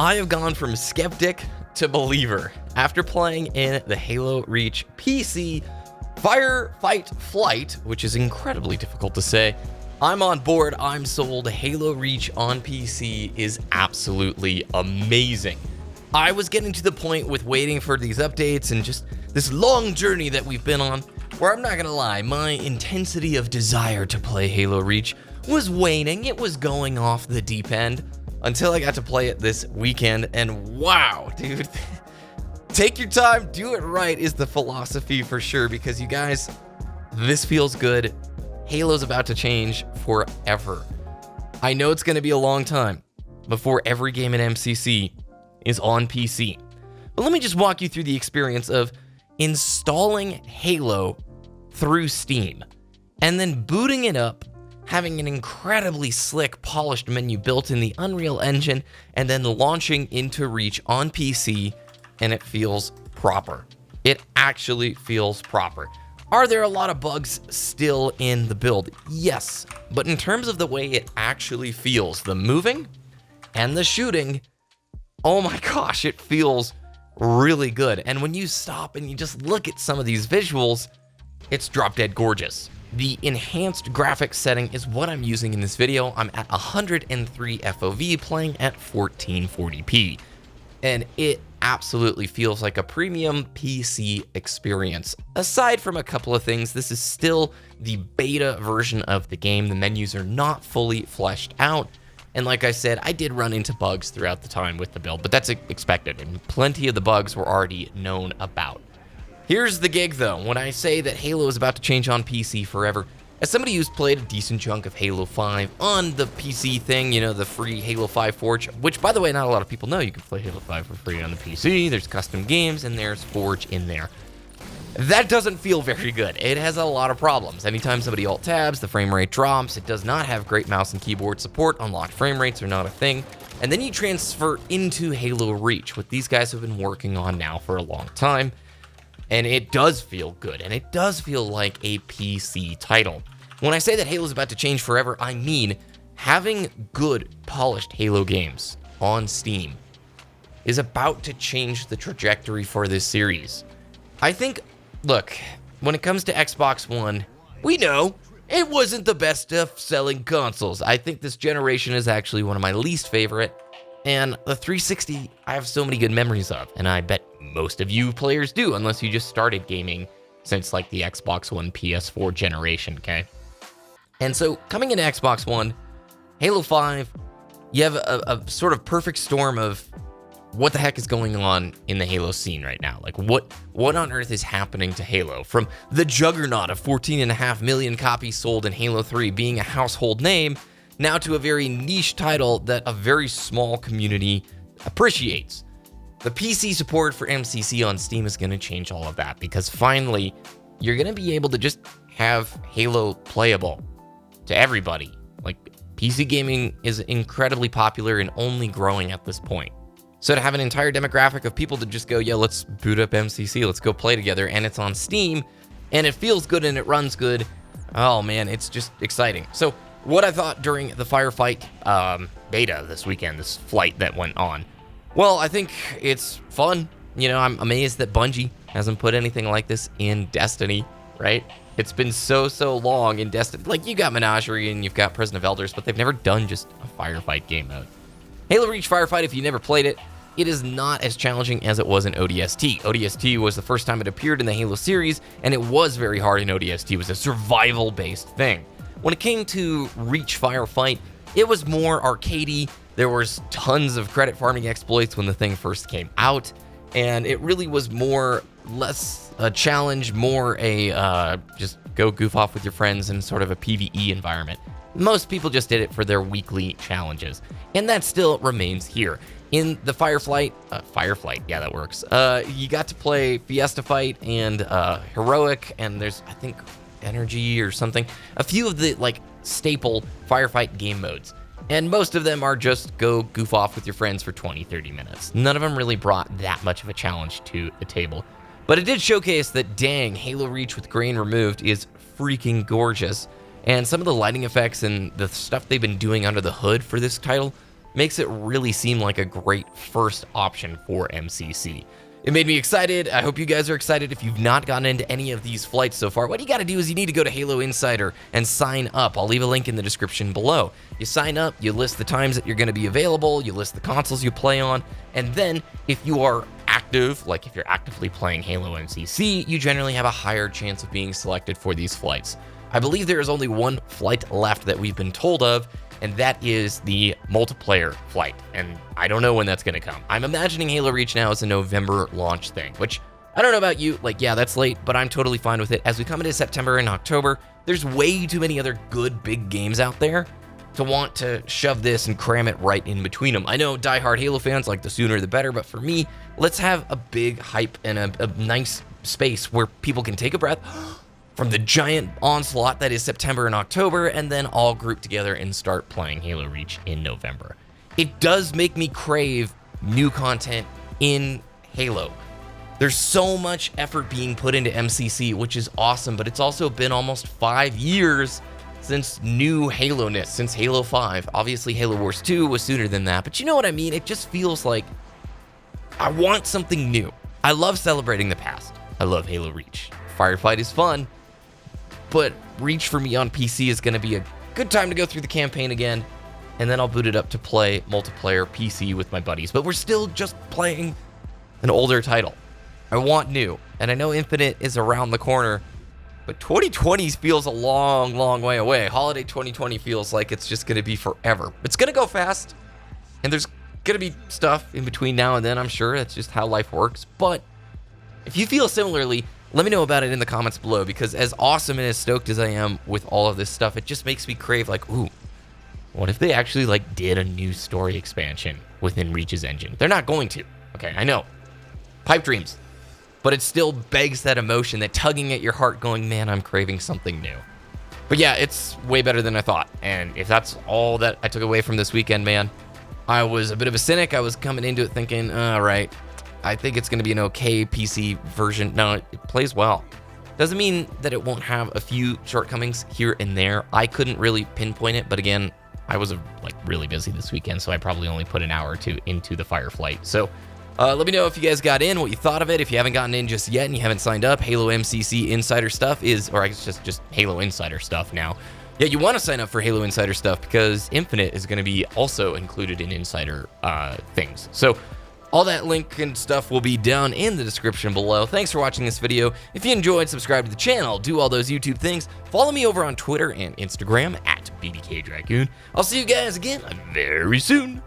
I have gone from skeptic to believer after playing in the Halo Reach PC Firefight Flight, which is incredibly difficult to say. I'm on board, I'm sold. Halo Reach on PC is absolutely amazing. I was getting to the point with waiting for these updates and just this long journey that we've been on, where I'm not gonna lie, my intensity of desire to play Halo Reach was waning. It was going off the deep end until I got to play it this weekend, and wow, dude. Take your time, do it right is the philosophy for sure, because you guys, this feels good. Halo's about to change forever. I know it's gonna be a long time before every game in MCC is on PC, but let me just walk you through the experience of installing Halo through Steam and then booting it up, having an incredibly slick, polished menu built in the Unreal Engine, and then launching into Reach on PC, and it feels proper. It actually feels proper. Are there a lot of bugs still in the build? Yes, but in terms of the way it actually feels, the moving and the shooting, oh my gosh, it feels really good. And when you stop and you just look at some of these visuals, it's drop dead gorgeous. The enhanced graphics setting is what I'm using in this video. I'm at 103 FOV playing at 1440p. And it absolutely feels like a premium PC experience. Aside from a couple of things, this is still the beta version of the game. The menus are not fully fleshed out. And like I said, I did run into bugs throughout the time with the build, but that's expected. And plenty of the bugs were already known about. Here's the gig though, when I say that Halo is about to change on PC forever, as somebody who's played a decent chunk of Halo 5 on the PC thing, you know, the free Halo 5 Forge, which by the way, not a lot of people know you can play Halo 5 for free on the PC, there's custom games, and there's Forge in there. That doesn't feel very good. It has a lot of problems. Anytime somebody alt tabs, the frame rate drops, it does not have great mouse and keyboard support, unlocked frame rates are not a thing, and then you transfer into Halo Reach, what these guys have been working on now for a long time. And it does feel good, and it does feel like a PC title. When I say that Halo's about to change forever, I mean having good, polished Halo games on Steam is about to change the trajectory for this series. I think, look, when it comes to Xbox One, we know it wasn't the best of selling consoles. I think this generation is actually one of my least favorite. And the 360, I have so many good memories of, and I bet most of you players do, unless you just started gaming since like the Xbox One, PS4 generation, okay? And so coming into Xbox One, Halo 5, you have a sort of perfect storm of what the heck is going on in the Halo scene right now. Like what on earth is happening to Halo? From the juggernaut of 14.5 million copies sold in Halo 3 being a household name, now to a very niche title that a very small community appreciates. The PC support for MCC on Steam is going to change all of that, because finally, you're going to be able to just have Halo playable to everybody. Like, PC gaming is incredibly popular and only growing at this point. So to have an entire demographic of people to just go, yeah, let's boot up MCC, let's go play together, and it's on Steam, and it feels good and it runs good, oh man, it's just exciting. So what I thought during the Firefight beta this weekend, this flight that went on, well, I think it's fun. You know, I'm amazed that Bungie hasn't put anything like this in Destiny, right? It's been so long in Destiny. Like, you got Menagerie and you've got Prison of Elders, but they've never done just a Firefight game mode. Halo Reach Firefight, if you never played it, it is not as challenging as it was in ODST. ODST was the first time it appeared in the Halo series, and it was very hard in ODST. It was a survival-based thing. When it came to Reach Firefight, it was more arcadey. There was tons of credit farming exploits when the thing first came out, and it really was less a challenge, more a just go goof off with your friends in sort of a PvE environment. Most people just did it for their weekly challenges, and that still remains here. In the Firefight, yeah, that works. You got to play Fiesta Fight and Heroic, and there's, I think, Energy or something. A few of the, like, staple Firefight game modes. And most of them are just go goof off with your friends for 20-30 minutes. None of them really brought that much of a challenge to the table. But it did showcase that, dang, Halo Reach with grain removed is freaking gorgeous. And some of the lighting effects and the stuff they've been doing under the hood for this title makes it really seem like a great first option for MCC. It made me excited. I hope you guys are excited. If you've not gotten into any of these flights so far, what you got to do is you need to go to Halo Insider and sign up. I'll leave a link in the description below. You sign up, you list the times that you're going to be available, you list the consoles you play on, and then if you are active, like if you're actively playing Halo MCC, you generally have a higher chance of being selected for these flights. I believe there is only one flight left that we've been told of, and that is the multiplayer flight, and I don't know when that's going to come. I'm imagining Halo Reach now is a November launch thing, which I don't know about you, like, yeah, that's late, but I'm totally fine with it. As we come into September and October, there's way too many other good big games out there to want to shove this and cram it right in between them. I know diehard Halo fans like the sooner the better, but for me, let's have a big hype and a nice space where people can take a breath from the giant onslaught that is September and October, and then all group together and start playing Halo Reach in November. It does make me crave new content in Halo. There's so much effort being put into MCC, which is awesome, but it's also been almost 5 years since new Halo-ness, since Halo 5. Obviously, Halo Wars 2 was sooner than that, but you know what I mean? It just feels like I want something new. I love celebrating the past. I love Halo Reach. Firefight is fun, but Reach for me on PC is going to be a good time to go through the campaign again, and then I'll boot it up to play multiplayer PC with my buddies. But we're still just playing an older title. I want new, and I know Infinite is around the corner, but 2020 feels a long, long way away. Holiday 2020 feels like it's just going to be forever. It's going to go fast, and there's going to be stuff in between now and then, I'm sure. That's just how life works. But if you feel similarly, let me know about it in the comments below, because as awesome and as stoked as I am with all of this stuff, it just makes me crave, like, ooh, what if they actually, like, did a new story expansion within Reach's engine? They're not going to. Okay, I know. Pipe dreams. But it still begs that emotion, that tugging at your heart going, man, I'm craving something new. But yeah, it's way better than I thought. And if that's all that I took away from this weekend, man, I was a bit of a cynic. I was coming into it thinking, all right, I think it's going to be an okay PC version. No, it plays well. Doesn't mean that it won't have a few shortcomings here and there. I couldn't really pinpoint it, but again, I was really busy this weekend, so I probably only put an hour or two into the Firefight. So let me know if you guys got in, what you thought of it. If you haven't gotten in just yet and you haven't signed up, Halo MCC Insider stuff is, or I guess just Halo Insider stuff now. Yeah, you want to sign up for Halo Insider stuff because Infinite is going to be also included in Insider things. So all that link and stuff will be down in the description below. Thanks for watching this video. If you enjoyed, subscribe to the channel, do all those YouTube things. Follow me over on Twitter and Instagram at BBKDRAGOON. I'll see you guys again very soon.